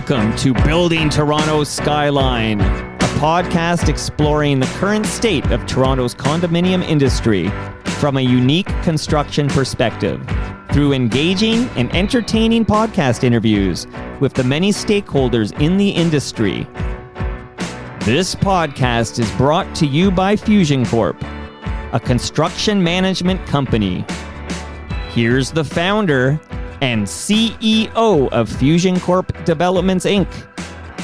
Welcome to Building Toronto's Skyline, a podcast exploring the current state of Toronto's condominium industry from a unique construction perspective through engaging and entertaining podcast interviews with the many stakeholders in the industry. This podcast is brought to you by Fusion Corp, a construction management company. Here's the founder and CEO of Fusion Corp Developments, Inc.,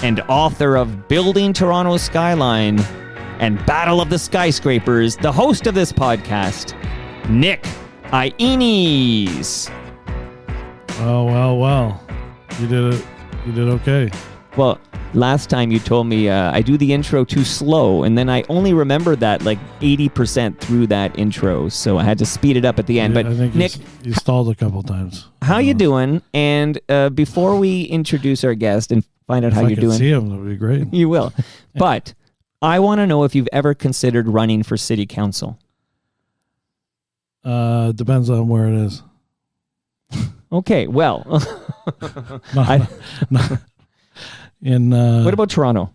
and author of Building Toronto's Skyline and Battle of the Skyscrapers, the host of this podcast, Nick Ainis. Well. You did it. You did okay. Well, last time you told me I do the intro too slow, and then I only remembered that like 80% through that intro, so I had to speed it up at the end. Yeah, but I think Nick, you stalled a couple times. how you doing? And before we introduce our guest and find out how you're doing, see him, that would be great. you will. But I want to know if you've ever considered running for city council. Depends on where it is. Okay, well, In what about Toronto?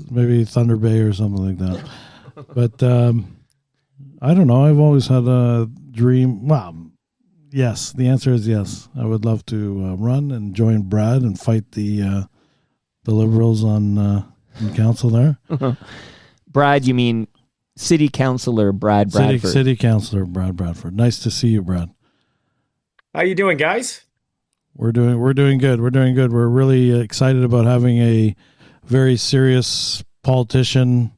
maybe Thunder Bay or something like that. But I don't know. I've always had a dream. Well, yes. The answer is yes. I would love to run and join Brad and fight the Liberals on council there. Brad, you mean city councilor Brad Bradford? City councilor Brad Bradford. Nice to see you, Brad. How you doing, guys? We're doing good. We're really excited about having a very serious politician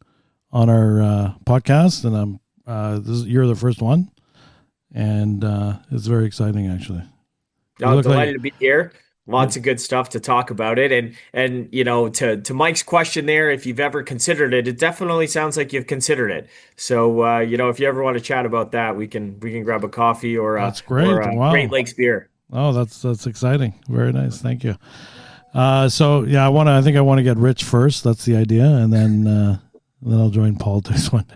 on our podcast, and you're the first one, and it's very exciting, actually. I'm delighted to be here. Lots of good stuff to talk about it, and you know, to Mike's question there, if you've ever considered it, it definitely sounds like you've considered it. So you know, if you ever want to chat about that, we can grab a coffee or that's great. or a Wow. Great Lakes beer. Oh, that's exciting. Very nice. Thank you. So yeah, I think I want to get rich first. That's the idea, and then I'll join politics one day.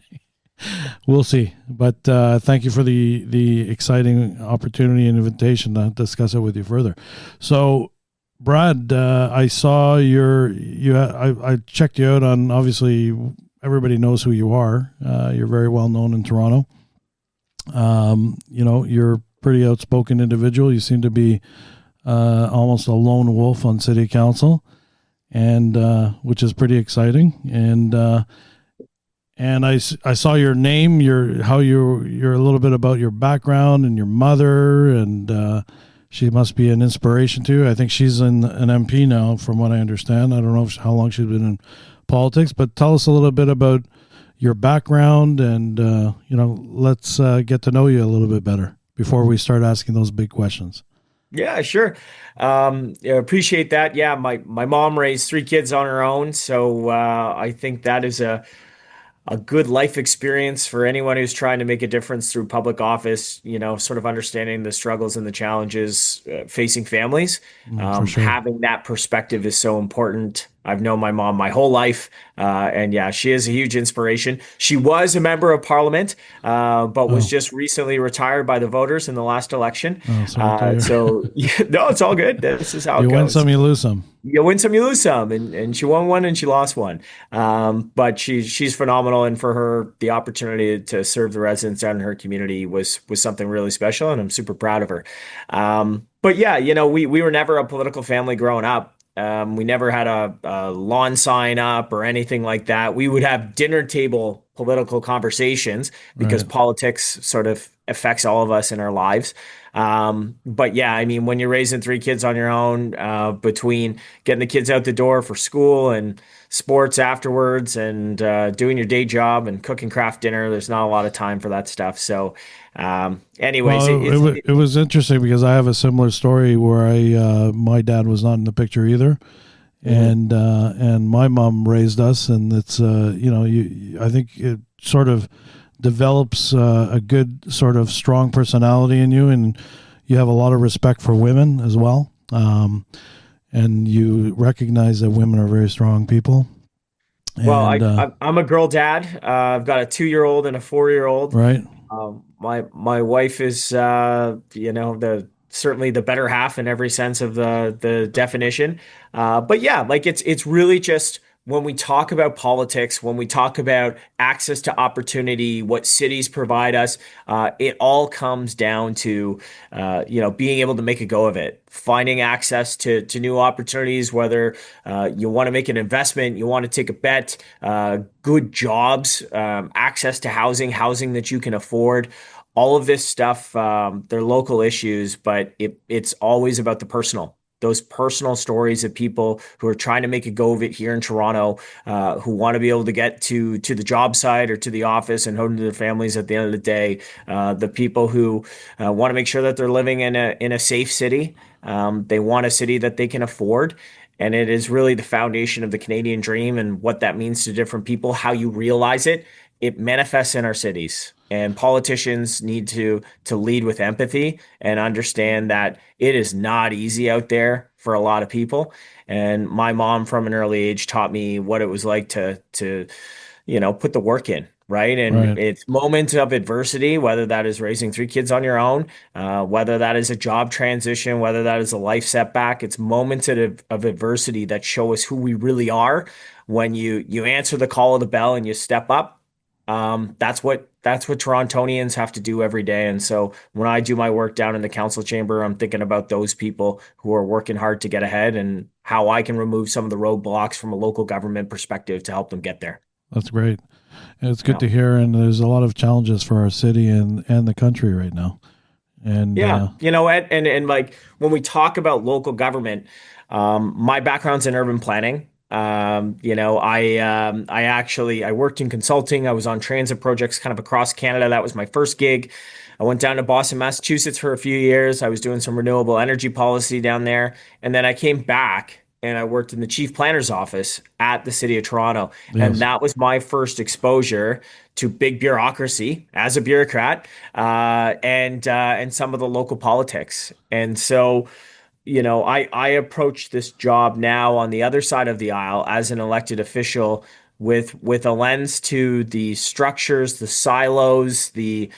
We'll see. But thank you for the exciting opportunity and invitation to discuss it with you further. So, Brad, I saw I checked you out on, obviously everybody knows who you are. You're very well known in Toronto. You know, you're pretty outspoken individual. You seem to be almost a lone wolf on city council, and which is pretty exciting. And I saw your name, you're a little bit about your background and your mother, and she must be an inspiration to you. I think she's an MP now, from what I understand. I don't know how long she's been in politics, but tell us a little bit about your background, and you know, let's get to know you a little bit better before we start asking those big questions. Yeah, sure. Appreciate that. Yeah, my mom raised 3 kids on her own, so I think that is a good life experience for anyone who's trying to make a difference through public office, you know, sort of understanding the struggles and the challenges facing families. For sure. Having that perspective is so important. I've known my mom my whole life, and yeah, she is a huge inspiration. She was a member of parliament, but was just recently retired by the voters in the last election. So no, it's all good. This is how it goes. You win some, you lose some. You win some, you lose some, and she won one and she lost one. But she's phenomenal, and for her, the opportunity to serve the residents down in her community was something really special, and I'm super proud of her. But yeah, you know, we were never a political family growing up. We never had a lawn sign up or anything like that. We would have dinner table political conversations because politics sort of affects all of us in our lives. But yeah, I mean, when you're raising 3 kids on your own, between getting the kids out the door for school and sports afterwards and doing your day job and cooking craft dinner, there's not a lot of time for that stuff. So anyways, it was interesting because I have a similar story where my dad was not in the picture either. Mm-hmm. And my mom raised us, and it's you know, I think it sort of develops a good sort of strong personality in you, and you have a lot of respect for women as well, and you recognize that women are very strong people. Well, I'm a girl dad. I've got a 2-year-old and a 4-year-old. Right. My wife is you know, certainly the better half in every sense of the definition. But yeah, like it's really just when we talk about politics, when we talk about access to opportunity, what cities provide us, it all comes down to being able to make a go of it, finding access to new opportunities, whether you want to make an investment, you want to take a bet, good jobs, access to housing that you can afford. All of this stuff, they're local issues, but it's always about the personal. Those personal stories of people who are trying to make a go of it here in Toronto, who want to be able to get to the job site or to the office and home to their families at the end of the day. The people who want to make sure that they're living in a safe city. They want a city that they can afford. And it is really the foundation of the Canadian dream and what that means to different people, how you realize it. It manifests in our cities. And politicians need to lead with empathy and understand that it is not easy out there for a lot of people. And my mom from an early age taught me what it was like to put the work in, right? And Right. it's moments of adversity, whether that is raising three kids on your own, whether that is a job transition, whether that is a life setback. It's moments of adversity that show us who we really are. When you answer the call of the bell and you step up, that's what Torontonians have to do every day. And so when I do my work down in the council chamber, I'm thinking about those people who are working hard to get ahead and how I can remove some of the roadblocks from a local government perspective to help them get there. That's great. And it's good Yeah. to hear. And there's a lot of challenges for our city and the country right now. And Yeah, you know what? And like when we talk about local government, my background's in urban planning. I worked in consulting. I was on transit projects kind of across Canada. That was my first gig. I went down to Boston, Massachusetts for a few years. I was doing some renewable energy policy down there, and then I came back and I worked in the chief planner's office at the city of Toronto, and yes, that was my first exposure to big bureaucracy as a bureaucrat, and some of the local politics. And so I approach this job now on the other side of the aisle as an elected official with a lens to the structures, the silos, the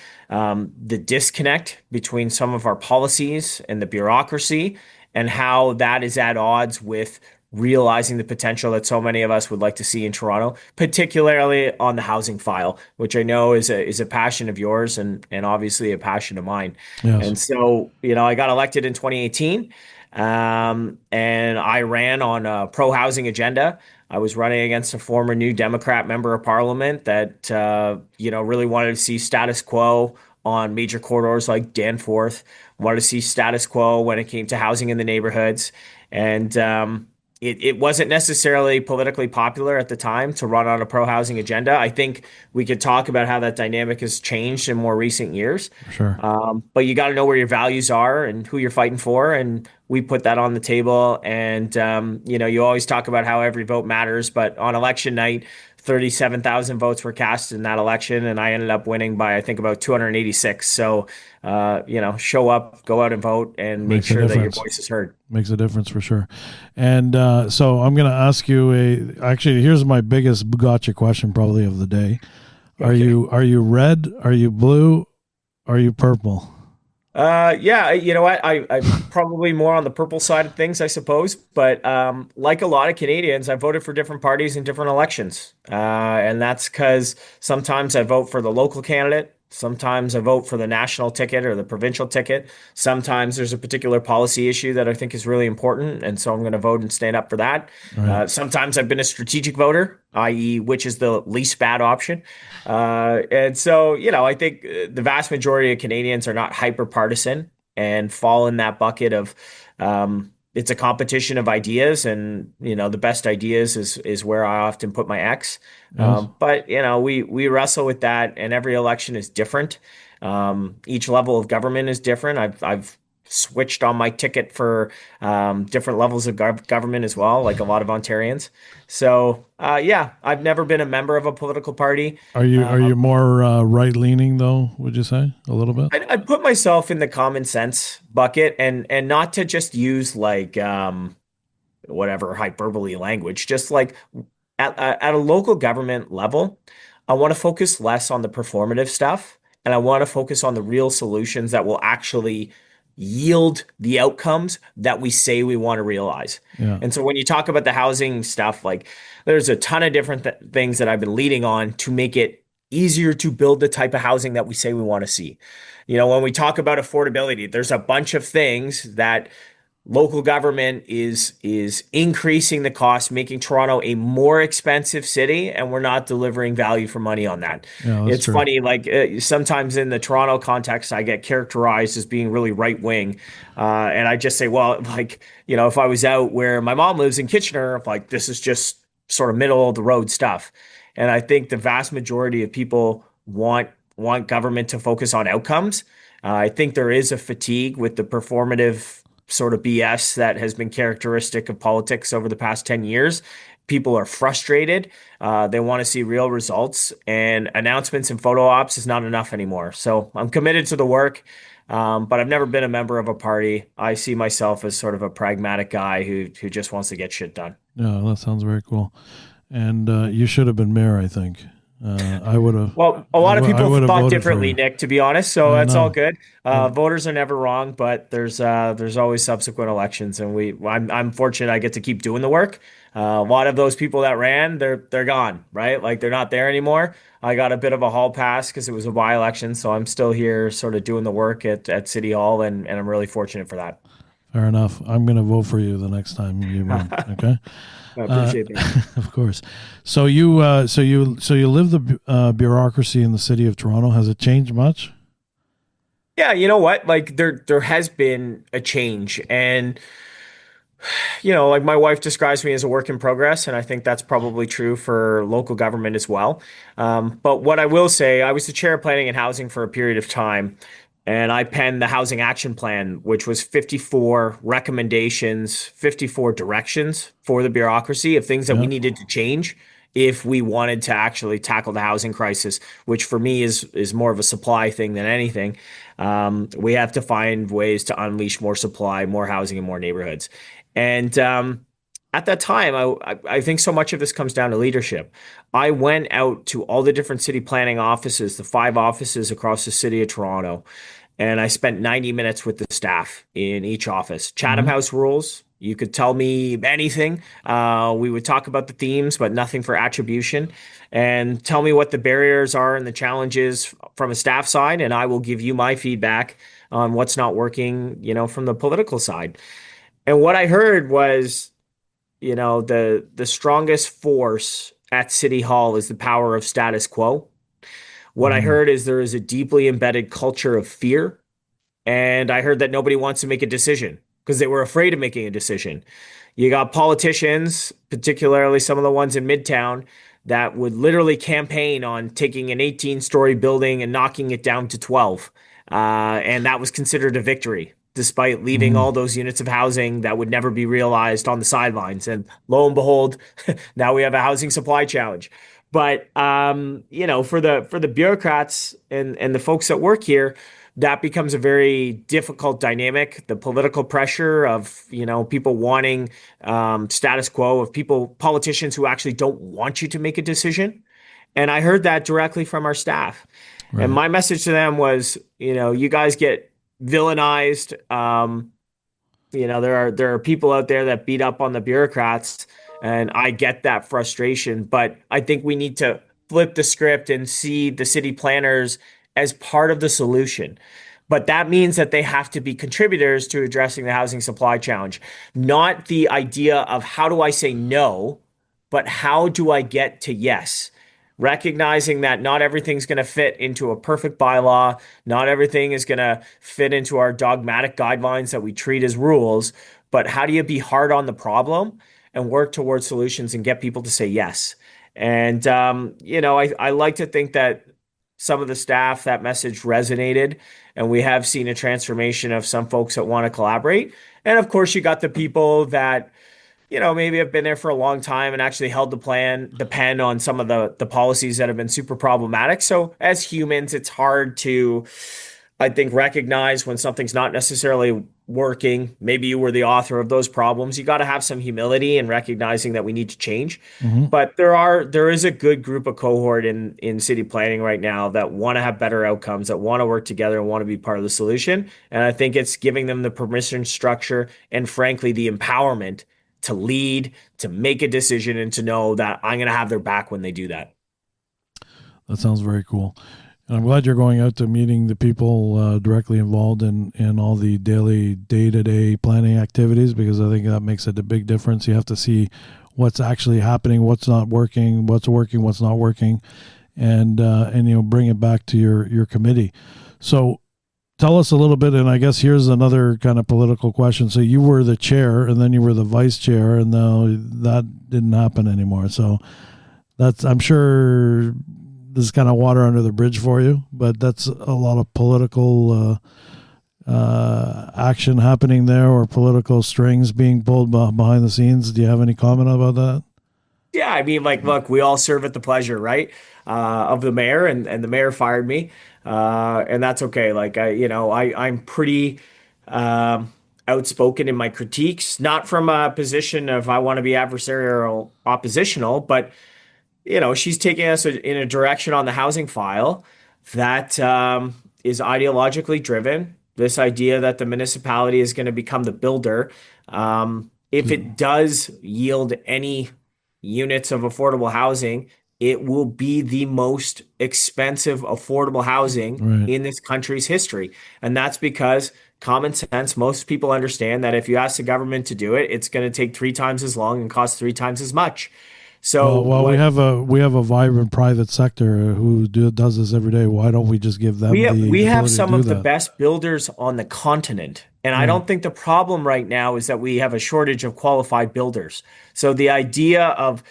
disconnect between some of our policies and the bureaucracy, and how that is at odds with realizing the potential that so many of us would like to see in Toronto, particularly on the housing file, which I know is a passion of yours and obviously a passion of mine. yes, And so, I got elected in 2018, and I ran on a pro housing agenda. I was running against a former New Democrat member of parliament that, really wanted to see status quo on major corridors like Danforth, wanted to see status quo when it came to housing in the neighborhoods. And it wasn't necessarily politically popular at the time to run on a pro housing agenda. I think we could talk about how that dynamic has changed in more recent years. for sure. But you got to know where your values are and who you're fighting for. And we put that on the table. And, you always talk about how every vote matters. But on election night, 37,000 votes were cast in that election. And I ended up winning by, I think, about 286. So, show up, go out and vote, and make Makes a sure that your difference. voice is heard. Makes a difference for sure. And so I'm going to ask you actually, here's my biggest gotcha question probably of the day. Are Okay. you red? Are you blue? Are you purple? Yeah, you know what? I'm probably more on the purple side of things, I suppose. But like a lot of Canadians, I voted for different parties in different elections. And that's because sometimes I vote for the local candidate. Sometimes I vote for the national ticket or the provincial ticket. Sometimes there's a particular policy issue that I think is really important. And so I'm going to vote and stand up for that. All right. Sometimes I've been a strategic voter, i.e., which is the least bad option. And so, I think the vast majority of Canadians are not hyper partisan and fall in that bucket of it's a competition of ideas, and the best ideas is where I often put my X. Yes. But we wrestle with that, and every election is different. Each level of government is different. I've switched on my ticket for different levels of government as well, like a lot of Ontarians. So yeah, I've never been a member of a political party. Are you more right leaning though? Would you say a little bit? I'd put myself in the common sense bucket, and not to just use like whatever hyperbole language, just like at a local government level, I want to focus less on the performative stuff, and I want to focus on the real solutions that will actually yield the outcomes that we say we want to realize. Yeah. And so when you talk about the housing stuff, like there's a ton of different things that I've been leading on to make it easier to build the type of housing that we say we want to see. When we talk about affordability, there's a bunch of things that local government is increasing the cost, making Toronto a more expensive city, and we're not delivering value for money on that. Yeah, that's It's true. funny, like sometimes in the Toronto context, I get characterized as being really right wing, and I just say, well, like if I was out where my mom lives in Kitchener, like this is just sort of middle of the road stuff, and I think the vast majority of people want government to focus on outcomes. I think there is a fatigue with the performative sort of BS that has been characteristic of politics over the past 10 years. People are frustrated. They want to see real results, and announcements and photo ops is not enough anymore. So I'm committed to the work, but I've never been a member of a party. I see myself as sort of a pragmatic guy who just wants to get shit done. Yeah, that sounds very cool. And you should have been mayor, I think. I would have. Well, a I lot of would. I people would have thought voted for differently, you. Nick, to be honest. So I that's all know. good. Well, Voters are never wrong, but there's always subsequent elections, and I'm fortunate I get to keep doing the work. A lot of those people that ran, they're gone, right? Like they're not there anymore. I got a bit of a hall pass because it was a by-election, so I'm still here, sort of doing the work at City Hall, and I'm really fortunate for that. fair enough. I'm going to vote for you the next time you run. Okay. I appreciate that. Of course. So you live the bureaucracy in the city of Toronto. Has it changed much? Yeah, you know what? Like there has been a change, and like my wife describes me as a work in progress, and I think that's probably true for local government as well. But what I will say, I was the chair of planning and housing for a period of time, and I penned the housing action plan, which was 54 recommendations, 54 directions for the bureaucracy of things that we Yeah. needed to change if we wanted to actually tackle the housing crisis, which for me is more of a supply thing than anything. We have to find ways to unleash more supply, more housing in more neighborhoods. And at that time, I think so much of this comes down to leadership. I went out to all the different city planning offices, the 5 offices across the city of Toronto, and I spent 90 minutes with the staff in each office. Chatham Hmm. House rules. You could tell me anything. We would talk about the themes, but nothing for attribution. And tell me what the barriers are and the challenges from a staff side, and I will give you my feedback on what's not working, from the political side. And what I heard was, the strongest force at City Hall is the power of status quo. What I Hmm. heard is there is a deeply embedded culture of fear. And I heard that nobody wants to make a decision because they were afraid of making a decision. You got politicians, particularly some of the ones in Midtown, that would literally campaign on taking an 18-story building and knocking it down to 12. And that was considered a victory, despite leaving Hmm. all those units of housing that would never be realized on the sidelines. And lo and behold, now we have a housing supply challenge. But for the bureaucrats and the folks that work here, that becomes a very difficult dynamic. The political pressure of people wanting status quo, of politicians who actually don't want you to make a decision. And I heard that directly from our staff. And Right. my message to them was, you guys get villainized. There are people out there that beat up on the bureaucrats, and I get that frustration. But I think we need to flip the script and see the city planners as part of the solution. But that means that they have to be contributors to addressing the housing supply challenge, not the idea of how do I say no, but how do I get to yes? Recognizing that not everything's going to fit into a perfect bylaw, not everything is going to fit into our dogmatic guidelines that we treat as rules, but how do you be hard on the problem and work towards solutions and get people to say yes? And I like to think that some of the staff, that message resonated, and we have seen a transformation of some folks that want to collaborate. And of course, you got the people that maybe have been there for a long time and actually held the pen on some of the policies that have been super problematic. So as humans, it's hard to, I think, recognize when something's not necessarily working, maybe you were the author of those problems. You got to have some humility and recognizing that we need to change. Hmm. But there is a good group of cohort in city planning right now that want to have better outcomes, that want to work together and want to be part of the solution. And I think it's giving them the permission structure and frankly the empowerment to lead, to make a decision, and to know that I'm going to have their back when they do that. That sounds very cool. And I'm glad you're going out to meeting the people directly involved in all the daily, day-to-day planning activities, because I think that makes a big difference. You have to see what's actually happening, what's not working, what's working, what's not working, and bring it back to your committee. So tell us a little bit, and I guess here's another kind of political question. So you were the chair, and then you were the vice chair, and now that didn't happen anymore. So I'm sure this is kind of water under the bridge for you, but that's a lot of political action happening there, or political strings being pulled behind the scenes. Do you have any comment about that? Yeah, I mean, like, look, we all serve at the pleasure, right, of the mayor, and the mayor fired me, and that's okay. Like, I'm pretty outspoken in my critiques, not from a position of I want to be adversarial, oppositional, but she's taking us in a direction on the housing file that is ideologically driven. This idea that the municipality is going to become the builder. If it does yield any units of affordable housing, it will be the most expensive affordable housing Right. in this country's history. And that's because common sense, most people understand that if you ask the government to do it, it's going to take 3 times as long and cost 3 times as much. So Well, what we have a vibrant private sector who does this every day. Why don't we just give them we the have ability to some do of the that? best builders on the continent. And I Yeah. don't think the problem right now is that we have a shortage of qualified builders. So the idea of,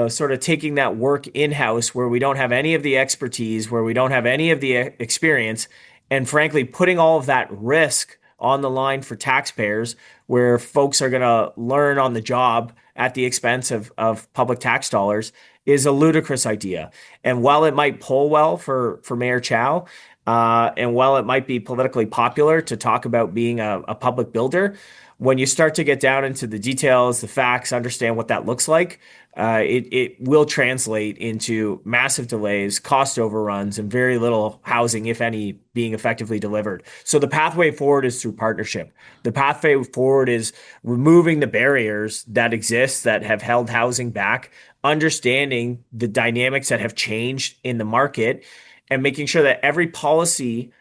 sort of taking that work in-house where we don't have any of the expertise, where we don't have any of the experience, and frankly, putting all of that risk on the line for taxpayers, where folks are going to learn on the job at the expense of public tax dollars, is a ludicrous idea. And while it might poll well for Mayor Chow, and while it might be politically popular to talk about being a public builder, when you start to get down into the details, the facts, understand what that looks like, it will translate into massive delays, cost overruns, and very little housing, if any, being effectively delivered. So the pathway forward is through partnership. The pathway forward is removing the barriers that exist that have held housing back, understanding the dynamics that have changed in the market, and making sure that every policy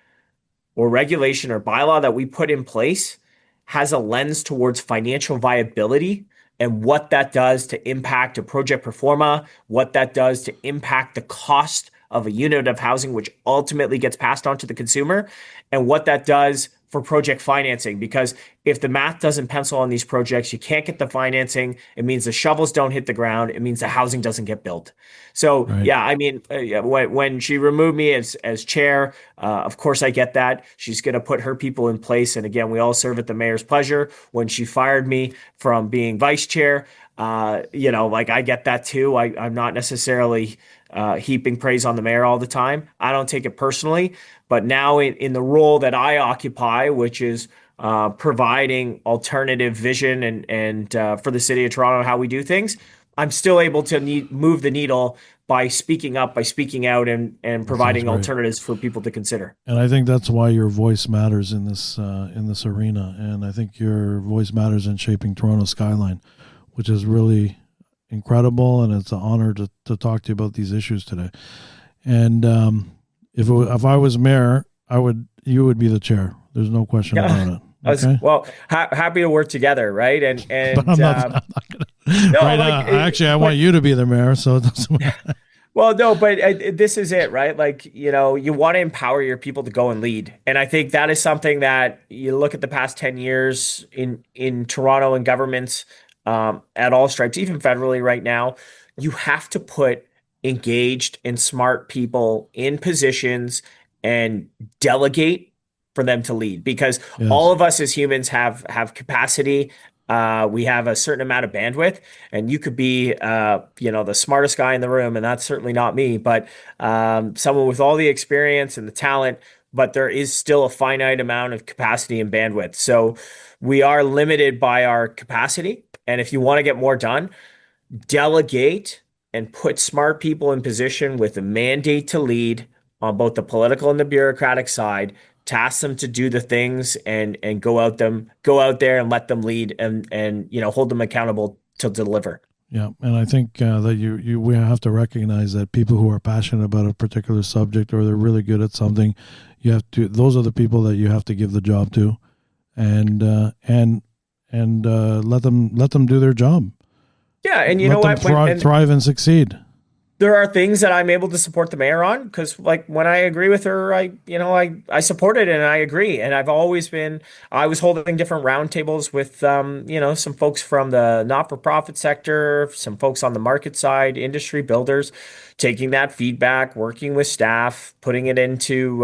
or regulation or bylaw that we put in place has a lens towards financial viability and what that does to impact a project performa, what that does to impact the cost of a unit of housing, which ultimately gets passed on to the consumer, and what that does for project financing. Because if the math doesn't pencil on these projects, you can't get the financing. It means the shovels don't hit the ground. It means the housing doesn't get built. So Right. yeah, I mean, when she removed me as chair, of course I get that. She's going to put her people in place, and again, we all serve at the mayor's pleasure. When she fired me from being vice chair, like I get that too. I'm not necessarily heaping praise on the mayor all the time. I don't take it personally, but now in the role that I occupy, which is providing alternative vision and for the city of Toronto, how we do things, I'm still able to move the needle by speaking up, by speaking out, and That sounds providing great. alternatives for people to consider. And I think that's why your voice matters in this arena. And I think your voice matters in shaping Toronto Skyline, which is really incredible. And it's an honor to talk to you about these issues today. And if I was mayor, you would be the chair. There's no question about it. Okay. Happy to work together, right? But I'm not gonna. No, Right like, now, actually, I want you to be the mayor. So it doesn't. well, no, but this is it, right? Like, you want to empower your people to go and lead. And I think that is something that you look at the past 10 years in Toronto and governments at all stripes, even federally right now, you have to put engaged and smart people in positions and delegate for them to lead, because all Yes. of us as humans have capacity. We have a certain amount of bandwidth, and you could be, the smartest guy in the room, and that's certainly not me, but someone with all the experience and the talent. but there is still a finite amount of capacity and bandwidth. So we are limited by our capacity. And if you want to get more done, delegate and put smart people in position with a mandate to lead on both the political and the bureaucratic side. Task them to do the things and go out there and let them lead and hold them accountable to deliver. Yeah, and I think that we have to recognize that people who are passionate about a particular subject or they're really good at something, those are the people that you have to give the job to, and let them do their job. Yeah, and let them thrive and succeed. There are things that I'm able to support the mayor on because, like, when I agree with her, I support it and I agree. And I was holding different roundtables with, some folks from the not-for-profit sector, some folks on the market side, industry builders, taking that feedback, working with staff, putting it into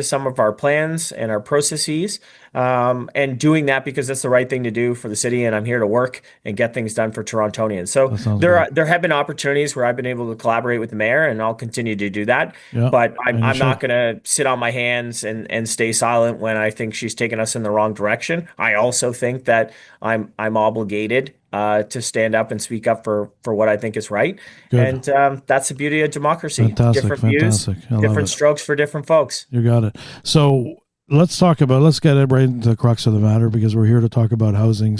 some of our plans and our processes, and doing that because that's the right thing to do for the city. And I'm here to work and get things done for Torontonians. So there have been opportunities where I've been able to collaborate with the mayor, and I'll continue to do that. Yeah, but I'm not going to sit on my hands and stay silent when I think she's taken us in the wrong direction. I also think that I'm obligated to stand up and speak up for what I think is right. Good. And that's the beauty of democracy. Different views, different strokes for different folks. You got it. So let's get it right into the crux of the matter, because we're here to talk about housing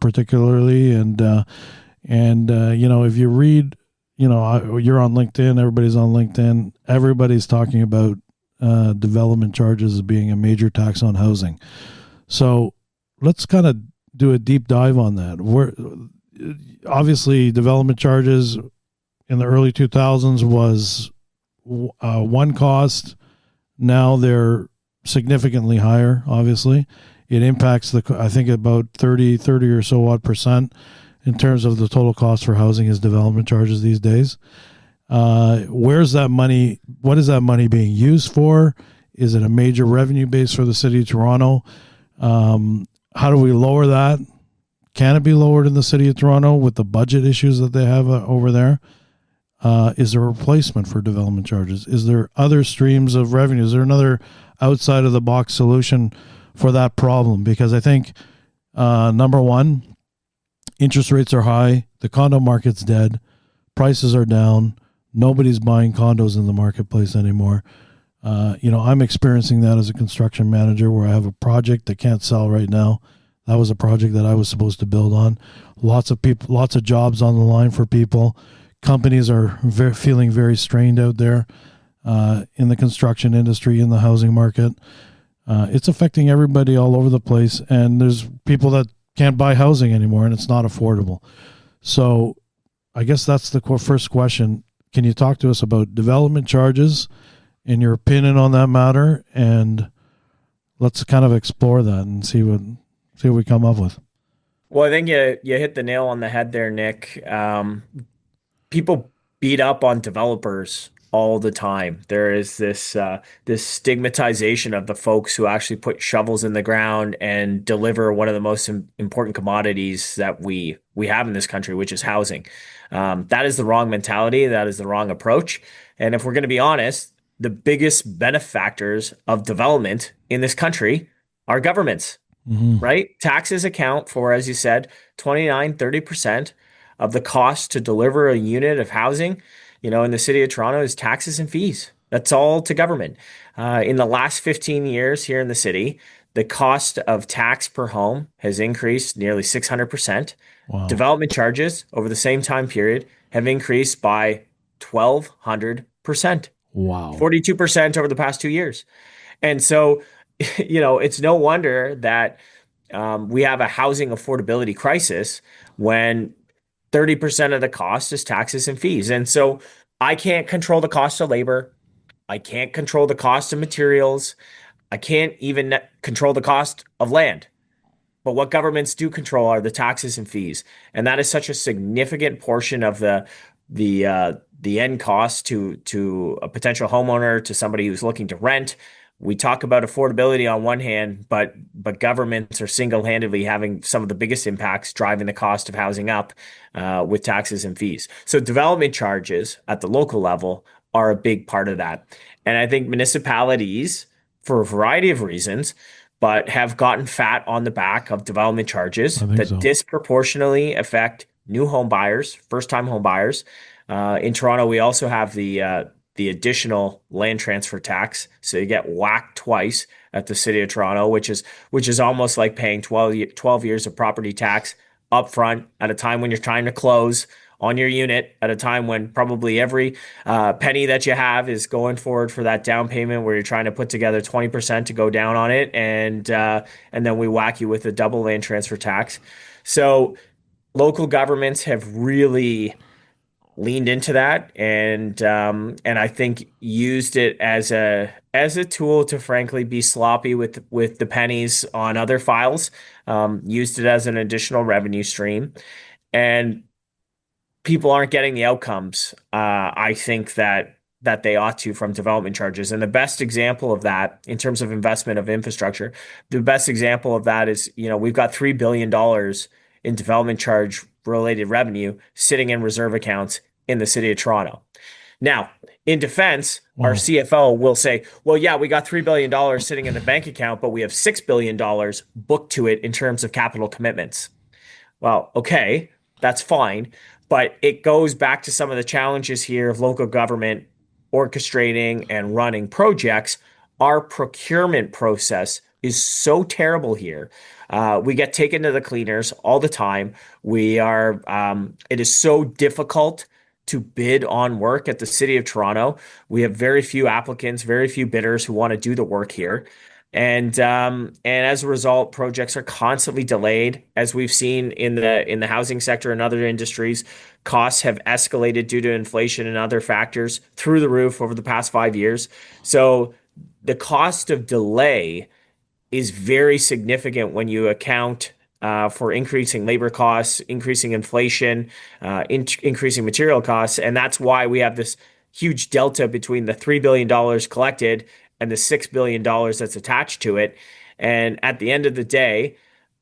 particularly. And if you read, you're on LinkedIn, everybody's on LinkedIn, everybody's talking about development charges as being a major tax on housing. So let's kind of do a deep dive on that. Obviously, development charges in the early 2000s was one cost. Now they're significantly higher. Obviously, it impacts I think about 30 or so odd % in terms of the total cost for housing is development charges these days. Where's that money? What is that money being used for? Is it a major revenue base for the city of Toronto? How do we lower that? Can it be lowered in the city of Toronto with the budget issues that they have over there? Is there a replacement for development charges? Is there other streams of revenue? Is there another outside of the box solution for that problem? Because I think, number one, interest rates are high. The condo market's dead. Prices are down. Nobody's buying condos in the marketplace anymore. I'm experiencing that as a construction manager where I have a project that can't sell right now. That was a project that I was supposed to build on. Lots of people, lots of jobs on the line for people. Companies are feeling very strained out there in the construction industry, in the housing market. It's affecting everybody all over the place. And there's people that can't buy housing anymore and it's not affordable. So I guess that's the first question. Can you talk to us about development charges and your opinion on that matter? And let's kind of explore that and see what we come up with. Well, I think you hit the nail on the head there, Nick. People beat up on developers all the time. There is this stigmatization of the folks who actually put shovels in the ground and deliver one of the most important commodities that we have in this country, which is housing. That is the wrong mentality. That is the wrong approach. And if we're going to be honest, the biggest benefactors of development in this country are governments, right? Taxes account for, as you said, 29-30% of the cost to deliver a unit of housing, in the city of Toronto is taxes and fees. That's all to government. In the last 15 years here in the city, the cost of tax per home has increased nearly 600%. Wow. Development charges over the same time period have increased by 1,200%. Wow. 42% over the past 2 years. And so, it's no wonder that we have a housing affordability crisis when 30% of the cost is taxes and fees. And so I can't control the cost of labor. I can't control the cost of materials. I can't even control the cost of land. But what governments do control are the taxes and fees. And that is such a significant portion of the end cost to a potential homeowner, to somebody who's looking to rent. We talk about affordability on one hand, but governments are single-handedly having some of the biggest impacts driving the cost of housing up with taxes and fees. So development charges at the local level are a big part of that. And I think municipalities, for a variety of reasons, but have gotten fat on the back of development charges I think that so. disproportionately affect new home buyers, first-time home buyers. In Toronto, we also have the additional land transfer tax, so you get whacked twice at the city of Toronto, which is almost like paying 12 years of property tax upfront at a time when you're trying to close on your unit, at a time when probably every penny that you have is going forward for that down payment, where you're trying to put together 20% to go down on it, and then we whack you with a double land transfer tax. So local governments have really leaned into that, and I think used it as a tool to frankly be sloppy with the pennies on other files. Used it as an additional revenue stream, and people aren't getting the outcomes. I think that they ought to from development charges. And the best example of that, in terms of investment of infrastructure, the best example of that is, we've got $3 billion in development charge related revenue sitting in reserve accounts in the city of Toronto. Now, in defense, our Wow. CFO will say, well, yeah, we got $3 billion sitting in the bank account, but we have $6 billion booked to it in terms of capital commitments. Well, okay, that's fine. But it goes back to some of the challenges here of local government orchestrating and running projects. Our procurement process is so terrible here. We get taken to the cleaners all the time. It is so difficult to bid on work at the city of Toronto. We have very few applicants, very few bidders who want to do the work here. And as a result, projects are constantly delayed, as we've seen in the housing sector and other industries. Costs have escalated due to inflation and other factors through the roof over the past 5 years. So the cost of delay is very significant when you account for increasing labor costs, increasing inflation, increasing material costs. And that's why we have this huge delta between the $3 billion collected and the $6 billion that's attached to it. And at the end of the day,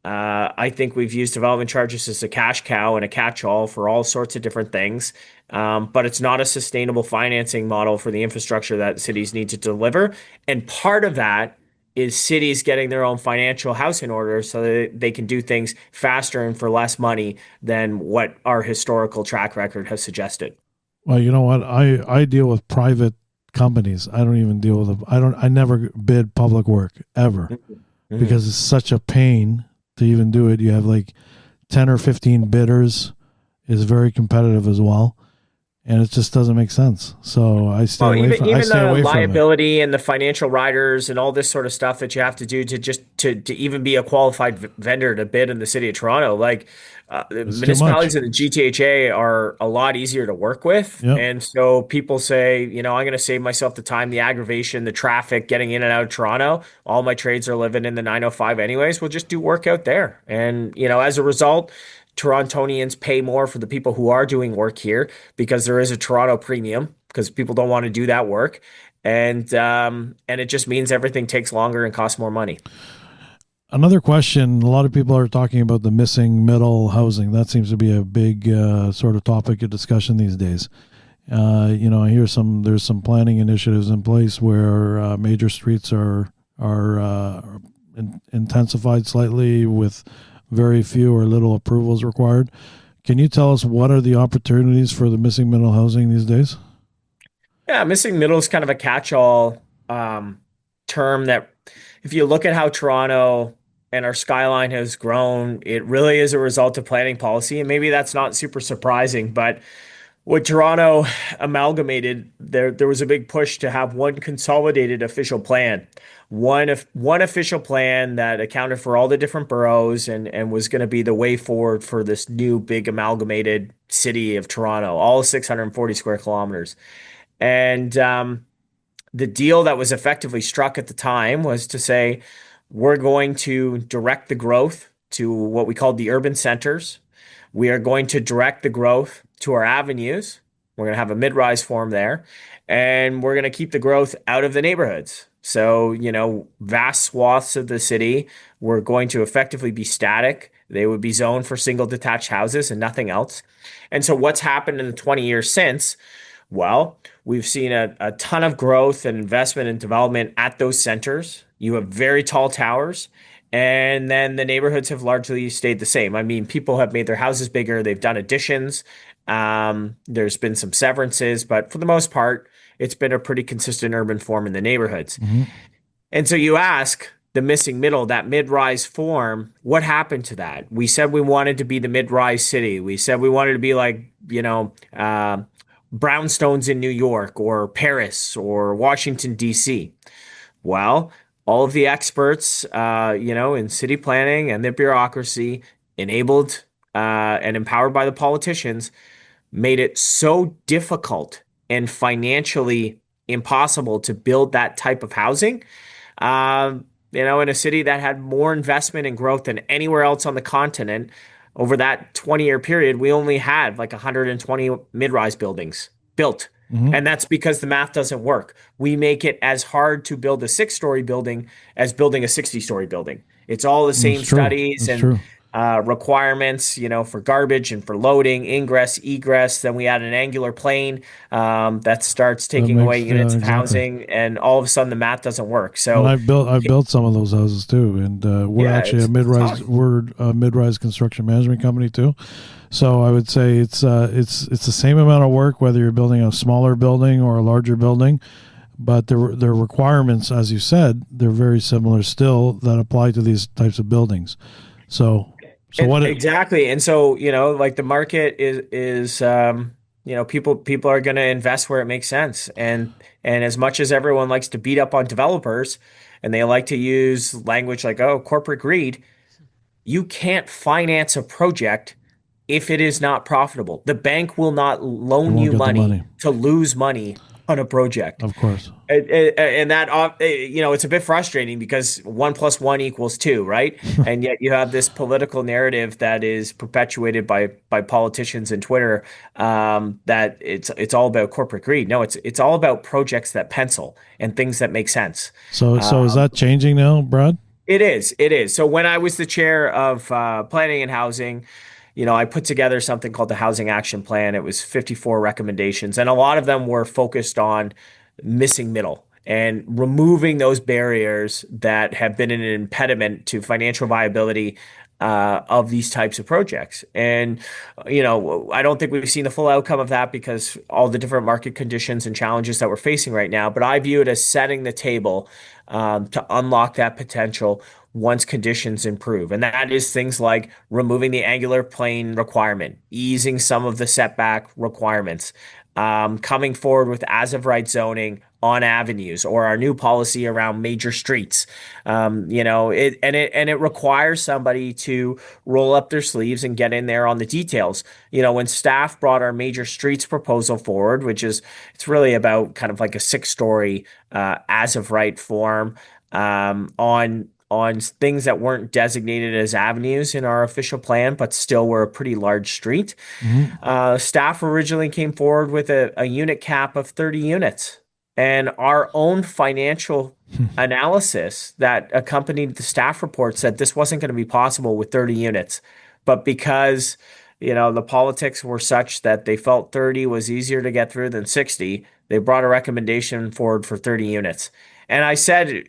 I think we've used development charges as a cash cow and a catch-all for all sorts of different things. But it's not a sustainable financing model for the infrastructure that cities need to deliver. And part of that is cities getting their own financial house in order so that they can do things faster and for less money than what our historical track record has suggested. Well, you know what? I deal with private companies. I don't even deal with them. I never bid public work ever because it's such a pain to even do it. You have like 10 or 15 bidders, is very competitive as well. And it just doesn't make sense. So I stay away from the it. liability and the financial riders and all this sort of stuff that you have to do to just to even be a qualified vendor to bid in the city of Toronto. Like the It's too municipalities much. in the GTHA are a lot easier to work with. Yep. And so people say, I'm going to save myself the time, the aggravation, the traffic, getting in and out of Toronto. All my trades are living in the 905 anyways. We'll just do work out there. And, as a result, Torontonians pay more for the people who are doing work here because there is a Toronto premium because people don't want to do that work. And it just means everything takes longer and costs more money. Another question, a lot of people are talking about the missing middle housing. That seems to be a big sort of topic of discussion these days. I hear there's some planning initiatives in place where major streets are intensified slightly with very few or little approvals required. Can you tell us what are the opportunities for the missing middle housing these days? Yeah, missing middle is kind of a catch-all term that if you look at how Toronto and our Skyline has grown, it really is a result of planning policy. And maybe that's not super surprising, but when Toronto amalgamated, there was a big push to have one consolidated official plan, one official plan that accounted for all the different boroughs and was going to be the way forward for this new big amalgamated city of Toronto, all 640 square kilometers. And the deal that was effectively struck at the time was to say, we're going to direct the growth to what we called the urban centers. We are going to direct the growth to our avenues. We're going to have a mid-rise form there, and we're going to keep the growth out of the neighborhoods. So, vast swaths of the city were going to effectively be static. They would be zoned for single detached houses and nothing else. And so what's happened in the 20 years since Well, we've seen a ton of growth and investment and development at those centers. You have very tall towers, and then the neighborhoods have largely stayed the same. I mean, people have made their houses bigger, they've done additions. There's been some severances, but for the most part, it's been a pretty consistent urban form in the neighborhoods. Hmm. And so you ask the missing middle, that mid-rise form, what happened to that? We said we wanted to be the mid-rise city. We said we wanted to be like, brownstones in New York or Paris or Washington, D.C. Well, all of the experts, in city planning and the bureaucracy, enabled and empowered by the politicians, made it so difficult and financially impossible to build that type of housing. In a city that had more investment and growth than anywhere else on the continent, over that 20-year period, we only had like 120 mid-rise buildings built. Hmm. And that's because the math doesn't work. We make it as hard to build a 6-story building as building a 60-story building. It's all the It's same true. studies It's and true. requirements, for garbage and for loading, ingress, egress. Then we add an angular plane that starts That taking away makes, yeah, units of exactly. housing, and all of a sudden the math doesn't work. And So, I've built some of those houses too, and we're yeah, actually a it's mid-rise tough. we're a mid-rise construction management company too. So I would say it's the same amount of work whether you're building a smaller building or a larger building, but the requirements, as you said, they're very similar still that apply to these types of buildings. So so And what it exactly. And so, like the market is people are going to invest where it makes sense. And as much as everyone likes to beat up on developers and they like to use language like, oh, corporate greed, you can't finance a project if it is not profitable. The bank will not they loan won't you get the money money, to lose money on a project. of course. And that, it's a bit frustrating because 1 + 1 = 2, right? And yet you have this political narrative that is perpetuated by politicians and Twitter, that it's all about corporate greed. No, it's all about projects that pencil and things that make sense. So is that changing now, Brad? It is. It is. So when I was the chair of planning and housing, I put together something called the Housing Action Plan. It was 54 recommendations, and a lot of them were focused on missing middle and removing those barriers that have been an impediment to financial viability of these types of projects. And, I don't think we've seen the full outcome of that because all the different market conditions and challenges that we're facing right now. But I view it as setting the table to unlock that potential once conditions improve. And that is things like removing the angular plane requirement, easing some of the setback requirements, coming forward with as of right zoning on avenues or our new policy around major streets. It requires somebody to roll up their sleeves and get in there on the details. When staff brought our major streets proposal forward, it's really about kind of like a 6-story as of right form on things that weren't designated as avenues in our official plan, but still were a pretty large street. Hmm. Staff originally came forward with a unit cap of 30 units. And our own financial analysis that accompanied the staff report said this wasn't going to be possible with 30 units. But because, the politics were such that they felt 30 was easier to get through than 60, they brought a recommendation forward for 30 units. And I said,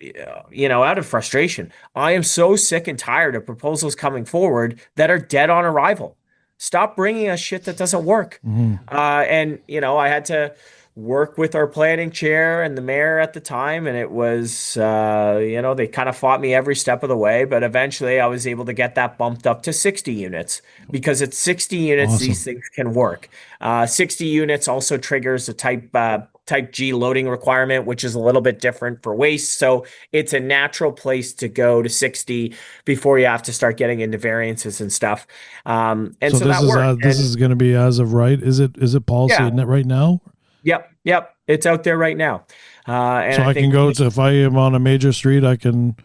out of frustration, I am so sick and tired of proposals coming forward that are dead on arrival. Stop bringing us shit that doesn't work. Hmm. I had to work with our planning chair and the mayor at the time, and it was, they kind of fought me every step of the way, but eventually I was able to get that bumped up to 60 units because at 60 units, Awesome. these things can work. 60 units also triggers a type G loading requirement, which is a little bit different for waste. So it's a natural place to go to 60 before you have to start getting into variances and stuff. And So so that worked. this And is going to be as of right. Is it policy yeah, in it right now? yep. It's out there right now. And So I I can think go to, if I am on a major street, I can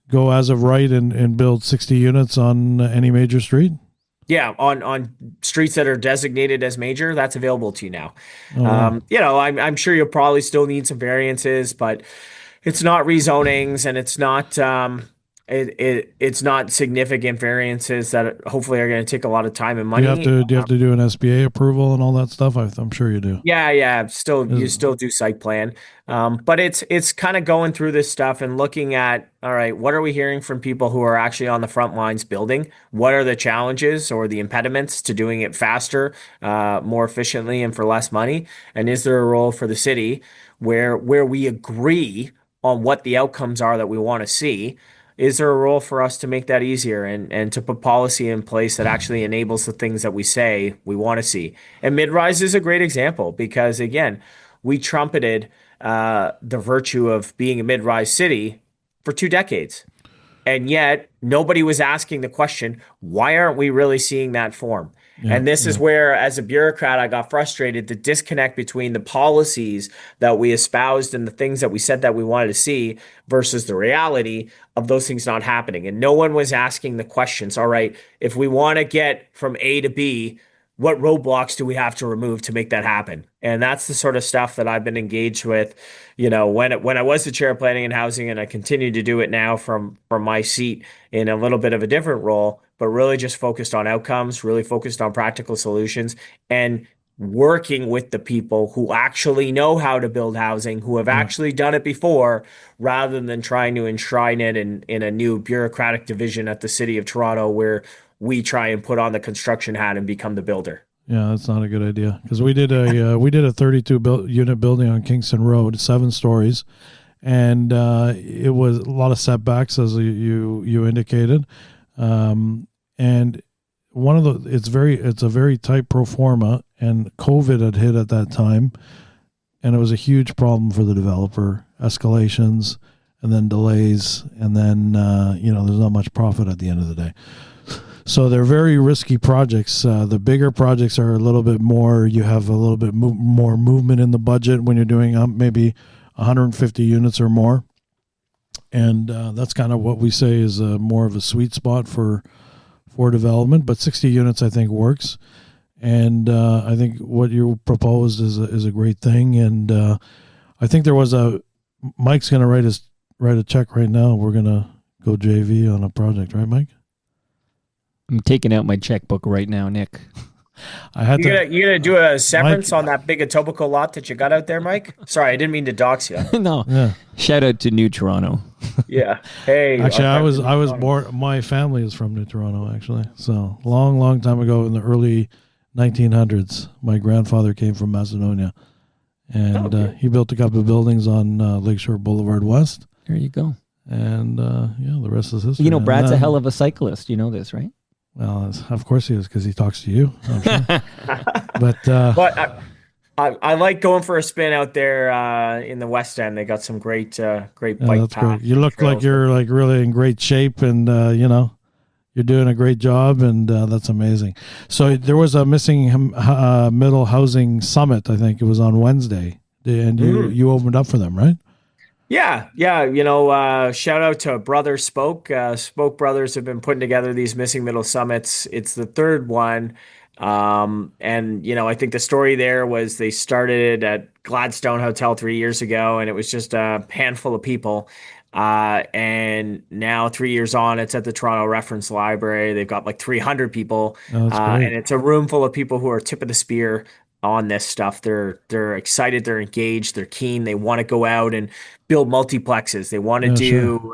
go as of right and build 60 units on any major street. yeah, on streets that are designated as major, that's available to you now. Oh wow. I'm sure you'll probably still need some variances, but it's not rezonings and it's not It's not significant variances that hopefully are going to take a lot of time and Do you have money. to do an SBA approval and all that stuff? I'm sure you do. Yeah, yeah. Still, you Is- still do site plan, but it's kind of going through this stuff and looking at, all right, what are we hearing from people who are actually on the front lines building? What are the challenges or the impediments to doing it faster, more efficiently, and for less money? And is there a role for the city where we agree on what the outcomes are that we want to see? Is there a role for us to make that easier and to put policy in place that actually enables the things that we say we want to see? And mid-rise is a great example because, again, we trumpeted the virtue of being a mid-rise city for 2 decades. And yet nobody was asking the question, why aren't we really seeing that form? Yeah, And this is yeah, where, as a bureaucrat, I got frustrated. The disconnect between the policies that we espoused and the things that we said that we wanted to see versus the reality of those things not happening. And no one was asking the questions. All right, if we want to get from A to B, what roadblocks do we have to remove to make that happen? And that's the sort of stuff that I've been engaged with, when I was the chair of planning and housing, and I continue to do it now from my seat in a little bit of a different role, but really just focused on outcomes, really focused on practical solutions, and working with the people who actually know how to build housing, who have yeah. actually done it before, rather than trying to enshrine it in a new bureaucratic division at the City of Toronto where we try and put on the construction hat and become the builder. Yeah, that's not a good idea because we did a 32 unit building on Kingston Road, 7 stories, and it was a lot of setbacks as you indicated, and one of the it's a very tight pro forma, and COVID had hit at that time, and it was a huge problem for the developer, escalations, and then delays, and then there's not much profit at the end of the day. So they're very risky projects. The bigger projects are a little bit more, you have a little bit more movement in the budget when you're doing maybe 150 units or more. And that's kind of what we say is more of a sweet spot for development. But 60 units, I think, works. And I think what you proposed is a great thing. And I think Mike's going to write a check right now. We're going to go JV on a project, right, Mike? I'm taking out my checkbook right now, Nick. You're gonna do a severance on that big Etobicoke lot that you got out there, Mike? Sorry, I didn't mean to dox you. No. Yeah. Shout out to New Toronto. Yeah. Hey. Actually, I was born. My family is from New Toronto, actually. So long time ago in the early 1900s, my grandfather came from Macedonia, and he built a couple of buildings on Lakeshore Boulevard West. There you go. And the rest is history. Brad's a hell of a cyclist. You know this, right? Well, of course he is, because he talks to you. I'm sure. But I like going for a spin out there in the West End. They got some great bike that's paths. great. You look like you're like really in great shape, and you're doing a great job, and that's amazing. So there was a missing middle housing summit. I think it was on Wednesday, and you opened up for them, right? Yeah. Shout out to Brothers Spoke. Spoke Brothers have been putting together these missing middle summits. It's the third one. I think the story there was they started at Gladstone Hotel 3 years ago, and it was just a handful of people. And now 3 years on, it's at the Toronto Reference Library. They've got like 300 people, and it's a room full of people who are tip of the spear on this stuff. They're excited, they're engaged, they're keen, they want to go out and build multiplexes, they want to do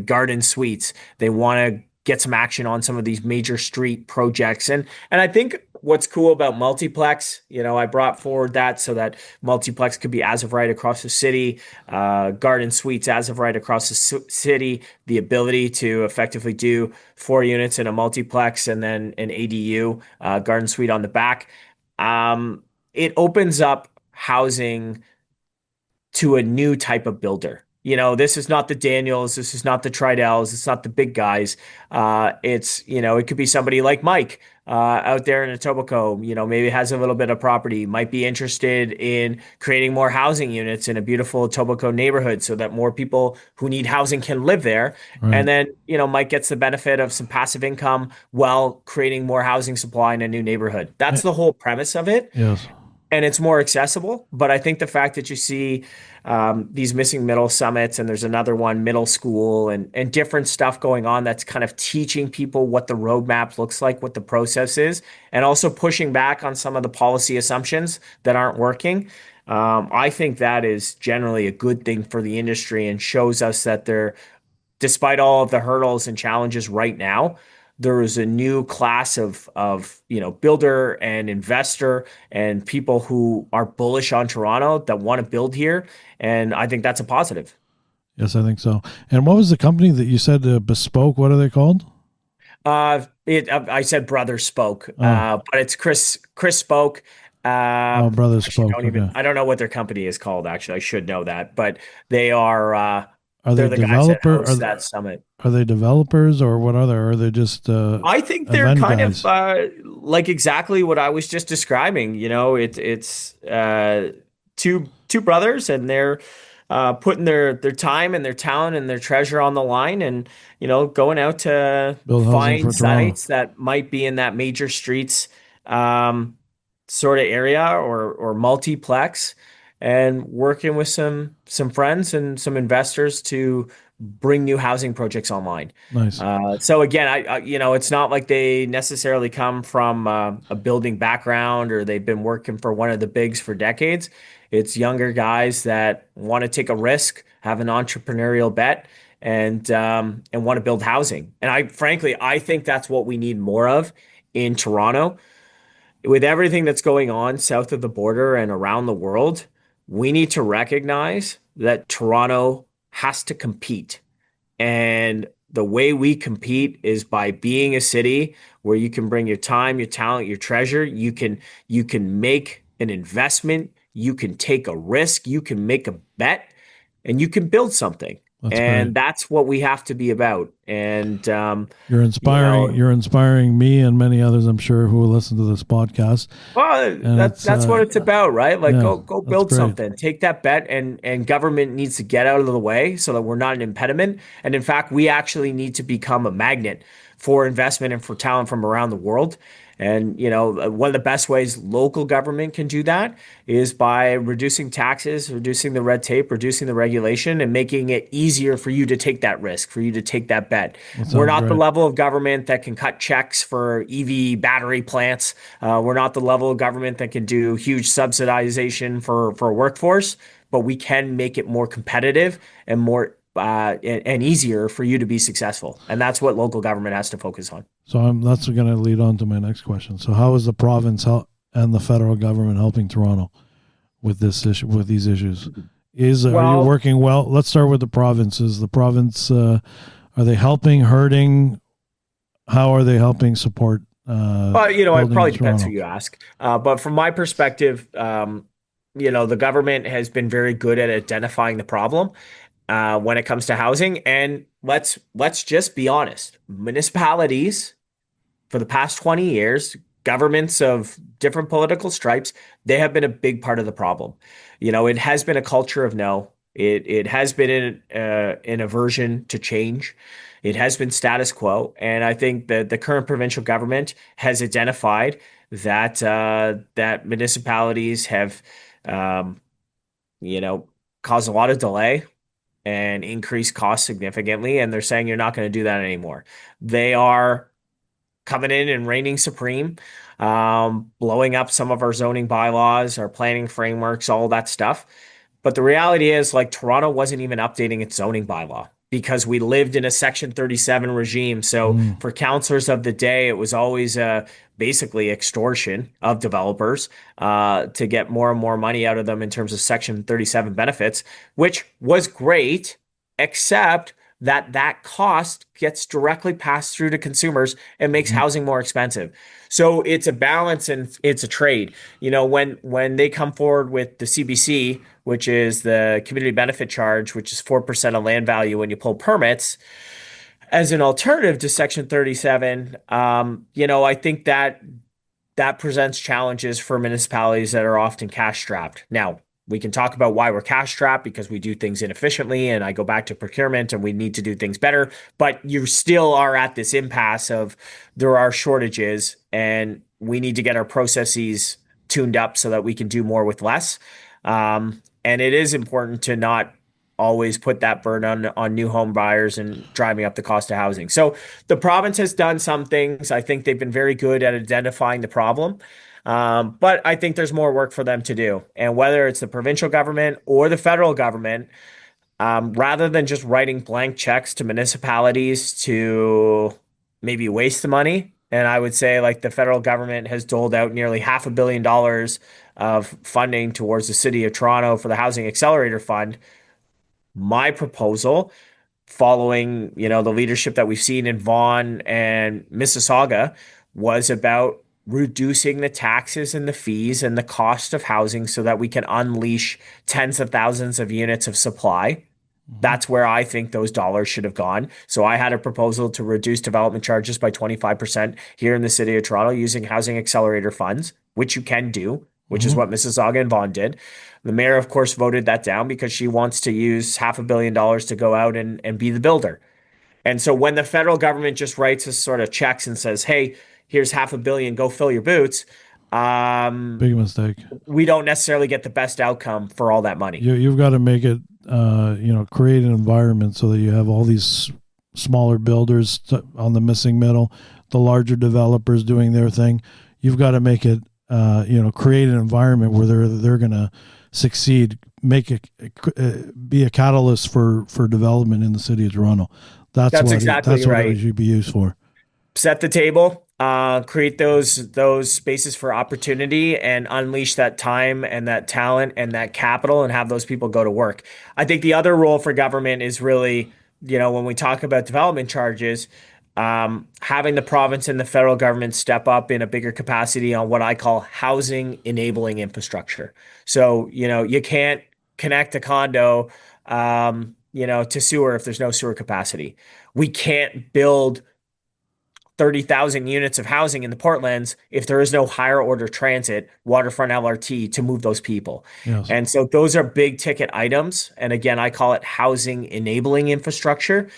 garden suites, they want to get some action on some of these major street projects. And I think what's cool about multiplex, I brought forward that so that multiplex could be as of right across the city, garden suites as of right across the city, the ability to effectively do 4 units in a multiplex and then an ADU, garden suite on the back. It opens up housing to a new type of builder. This is not the Daniels, this is not the Tridells, it's not the big guys. It could be somebody like Mike out there in Etobicoke, maybe has a little bit of property, might be interested in creating more housing units in a beautiful Etobicoke neighborhood so that more people who need housing can live there. Right. And then, Mike gets the benefit of some passive income while creating more housing supply in a new neighborhood. That's the whole premise of it. Yes. and it's more accessible. But I think the fact that you see these missing middle summits, and there's another one, middle school, and different stuff going on that's kind of teaching people what the roadmap looks like, what the process is, and also pushing back on some of the policy assumptions that aren't working. I think that is generally a good thing for the industry and shows us that there, despite all of the hurdles and challenges right now, there is a new class of builder and investor and people who are bullish on Toronto that want to build here, and I think that's a positive. Yes, I think so. And what was the company that you said, Bespoke? What are they called? I said brother spoke, Oh, but it's Chris spoke. oh, Brothers Actually, Spoke. Okay. I don't know what their company is called. Actually, I should know that, but they are Are they they're the guys that developer? host that summit. Are they developers or what other? Or are they just I think they're event kind of guys? like exactly what I was just describing. It's two brothers, and they're putting their time and their talent and their treasure on the line, and going out to Build housing find for Toronto. sites that might be in that major streets um, sort of area or multiplex, and working with some friends and some investors to bring new housing projects online. Nice. So again, it's not like they necessarily come from a building background or they've been working for one of the bigs for decades. It's younger guys that want to take a risk, have an entrepreneurial bet, and want to build housing. And frankly, I think that's what we need more of in Toronto. With everything that's going on south of the border and around the world, we need to recognize that Toronto has to compete. And the way we compete is by being a city where you can bring your time, your talent, your treasure. You can make an investment, you can take a risk, you can make a bet, and you can build something. That's great. And that's what we have to be about. And You're you inspiring. know, You're inspiring me and many others, I'm sure, who will listen to this podcast. Well, And it's that's what it's about, right? Like yeah, go that's build great. something. Take that bet, and government needs to get out of the way so that we're not an impediment. And in fact, we actually need to become a magnet for investment and for talent from around the world. And one of the best ways local government can do that is by reducing taxes, reducing the red tape, reducing the regulation, and making it easier for you to take that risk, for you to take that bet. That We're sounds not the great. level of government that can cut checks for EV battery plants. We're not the level of government that can do huge subsidization for a workforce, but we can make it more competitive and more and easier for you to be successful. And that's what local government has to focus on. So that's going to lead on to my next question. So how is the province and the federal government helping Toronto with this issue, with these issues? Are you Well, working well? Let's start with the province. Is the province are they helping, hurting? How are they helping support it building probably depends who Toronto? you ask. But from my perspective, the government has been very good at identifying the problem when it comes to housing. And let's just be honest, municipalities for the past 20 years, governments of different political stripes, they have been a big part of the problem. It has been a culture of no. It has been an aversion to change. It has been status quo, and I think that the current provincial government has identified that municipalities have, um, you know, caused a lot of delay and increased costs significantly, and they're saying you're not going to do that anymore. They are coming in and reigning supreme, blowing up some of our zoning bylaws, our planning frameworks, all that stuff. But the reality is, like, Toronto wasn't even updating its zoning bylaw because we lived in a Section 37 regime. So Mm. for councillors of the day, it was always basically extortion of developers to get more and more money out of them in terms of Section 37 benefits, which was great, except that cost gets directly passed through to consumers and makes Mhm. housing more expensive. So it's a balance and it's a trade. When they come forward with the CBC, which is the community benefit charge, which is 4% of land value when you pull permits, as an alternative to Section 37, I think that presents challenges for municipalities that are often cash strapped. Now, we can talk about why we're cash strapped because we do things inefficiently, and I go back to procurement and we need to do things better. But you still are at this impasse of there are shortages and we need to get our processes tuned up so that we can do more with less. And it is important to not always put that burden on new home buyers and driving up the cost of housing. So the province has done some things. I think they've been very good at identifying the problem. But I think there's more work for them to do. And whether it's the provincial government or the federal government, rather than just writing blank checks to municipalities to maybe waste the money. And I would say like the federal government has doled out nearly $500 million of funding towards the city of Toronto for the Housing Accelerator Fund. My proposal, following, the leadership that we've seen in Vaughan and Mississauga, was about reducing the taxes and the fees and the cost of housing so that we can unleash tens of thousands of units of supply. That's where I think those dollars should have gone. So I had a proposal to reduce development charges by 25% here in the city of Toronto using housing accelerator funds, which you can do, which is what Mississauga and Vaughan did. The mayor, of course, voted that down because she wants to use $500 million to go out and be the builder. And so when the federal government just writes us sort of checks and says, hey, here's $500 million, go fill your boots. Big mistake. We don't necessarily get the best outcome for all that money. You've got to make it, create an environment so that you have all these smaller builders on the missing middle, the larger developers doing their thing. You've got to make it, create an environment where they're going to succeed, be a catalyst for development in the city of Toronto. That's exactly right. What it should be used for. Set the table, create those spaces for opportunity and unleash that time and that talent and that capital and have those people go to work. I think the other role for government is really, when we talk about development charges, having the province and the federal government step up in a bigger capacity on what I call housing enabling infrastructure. So, you can't connect a condo, to sewer if there's no sewer capacity. We can't build 30,000 units of housing in the Portlands if there is no higher order transit, waterfront LRT to move those people. Yes. And so those are big ticket items. And again, I call it housing enabling infrastructure.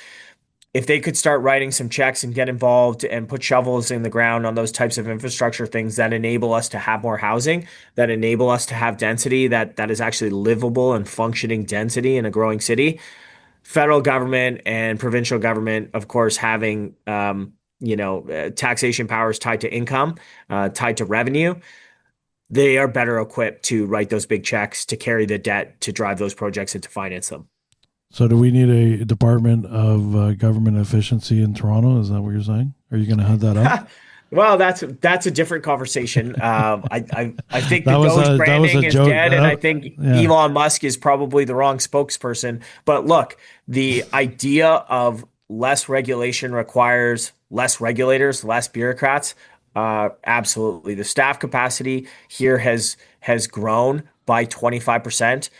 If they could start writing some checks and get involved and put shovels in the ground on those types of infrastructure things that enable us to have more housing, that enable us to have density that is actually livable and functioning density in a growing city. Federal government and provincial government, of course, having taxation powers tied to income, tied to revenue, they are better equipped to write those big checks, to carry the debt, to drive those projects and to finance them. So do we need a Department of Government Efficiency in Toronto? Is that what you're saying? Are you going to head that up? Well, that's a different conversation. I think the Doge branding is dead, and I think Elon Musk is probably the wrong spokesperson. But look, the idea of less regulation requires less regulators, less bureaucrats. Absolutely. The staff capacity here has grown by 25%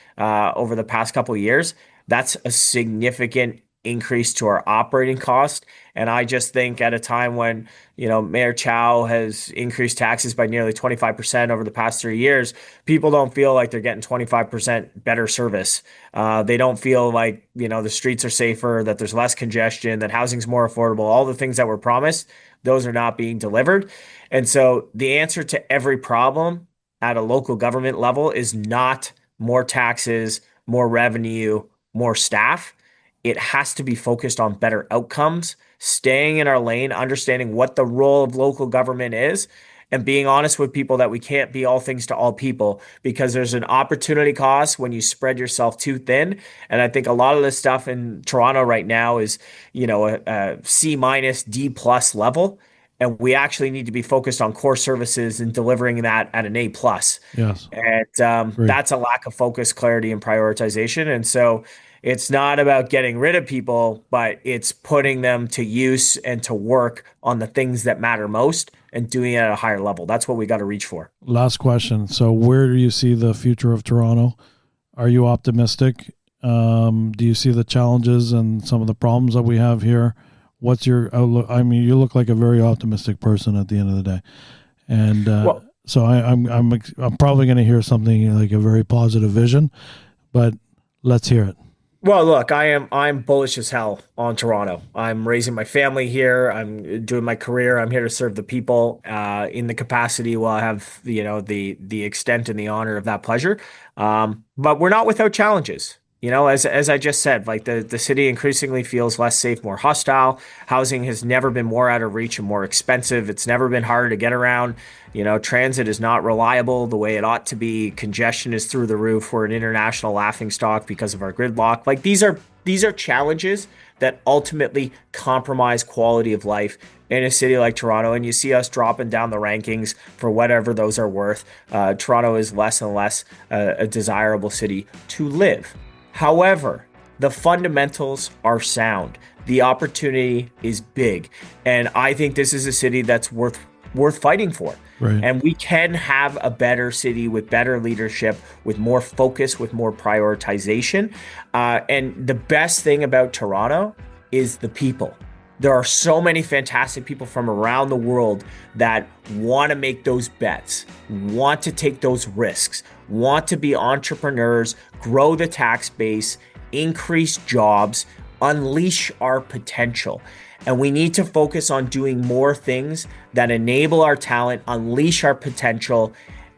over the past couple of years. That's a significant increase to our operating cost. And I just think at a time when, Mayor Chow has increased taxes by nearly 25% over the past 3 years, people don't feel like they're getting 25% better service. They don't feel like, the streets are safer, that there's less congestion, that housing's more affordable. All the things that were promised, those are not being delivered. And so the answer to every problem at a local government level is not more taxes, more revenue, more staff. It has to be focused on better outcomes, staying in our lane, understanding what the role of local government is, and being honest with people that we can't be all things to all people, because there's an opportunity cost when you spread yourself too thin. And I think a lot of this stuff in Toronto right now is, a C minus, D plus level. And we actually need to be focused on core services and delivering that at an A plus. Yes. And that's a lack of focus, clarity, and prioritization. And so it's not about getting rid of people, but it's putting them to use and to work on the things that matter most and doing it at a higher level. That's what we got to reach for. Last question. So where do you see the future of Toronto? Are you optimistic? Do you see the challenges and some of the problems that we have here? What's your outlook? I mean, you look like a very optimistic person at the end of the day. And so I'm probably going to hear something like a very positive vision, but let's hear it. Well, look, I'm bullish as hell on Toronto. I'm raising my family here. I'm doing my career. I'm here to serve the people in the capacity while I have the extent and the honor of that pleasure. But we're not without challenges. As I just said, like the city increasingly feels less safe, more hostile. Housing has never been more out of reach and more expensive. It's never been harder to get around. Transit is not reliable the way it ought to be. Congestion is through the roof. We're an international laughingstock because of our gridlock. Like these are challenges that ultimately compromise quality of life in a city like Toronto. And you see us dropping down the rankings for whatever those are worth. Toronto is less and less a desirable city to live. However, the fundamentals are sound. The opportunity is big. And I think this is a city that's worth fighting for. Right. And we can have a better city with better leadership, with more focus, with more prioritization. And the best thing about Toronto is the people. There are so many fantastic people from around the world that want to make those bets, want to take those risks, want to be entrepreneurs, grow the tax base, increase jobs, unleash our potential. And we need to focus on doing more things that enable our talent, unleash our potential,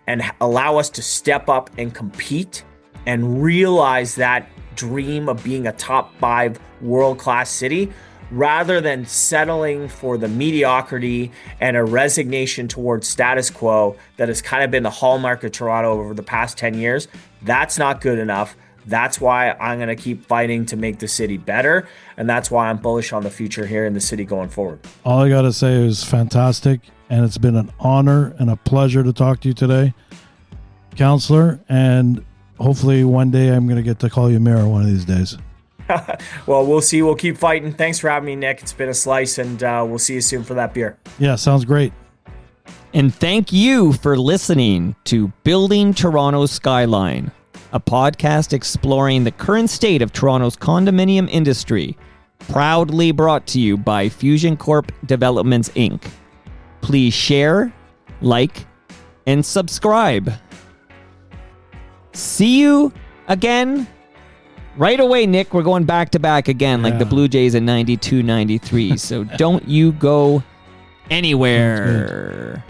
and allow us to step up and compete and realize that dream of being a top 5 world-class city, rather than settling for the mediocrity and a resignation towards status quo that has kind of been the hallmark of Toronto over the past 10 years. That's not good enough. That's why I'm going to keep fighting to make the city better. And that's why I'm bullish on the future here in the city going forward. All I got to say is fantastic. And it's been an honor and a pleasure to talk to you today, Counselor. And hopefully one day I'm going to get to call you Mayor one of these days. Well, we'll see. We'll keep fighting. Thanks for having me, Nick. It's been a slice, and we'll see you soon for that beer. Yeah, sounds great. And thank you for listening to Building Toronto's Skyline, a podcast exploring the current state of Toronto's condominium industry, proudly brought to you by Fusion Corp Developments, Inc. Please share, like, and subscribe. See you again right away, Nick. We're going back to back again, like the Blue Jays in 92, 93. So don't you go anywhere.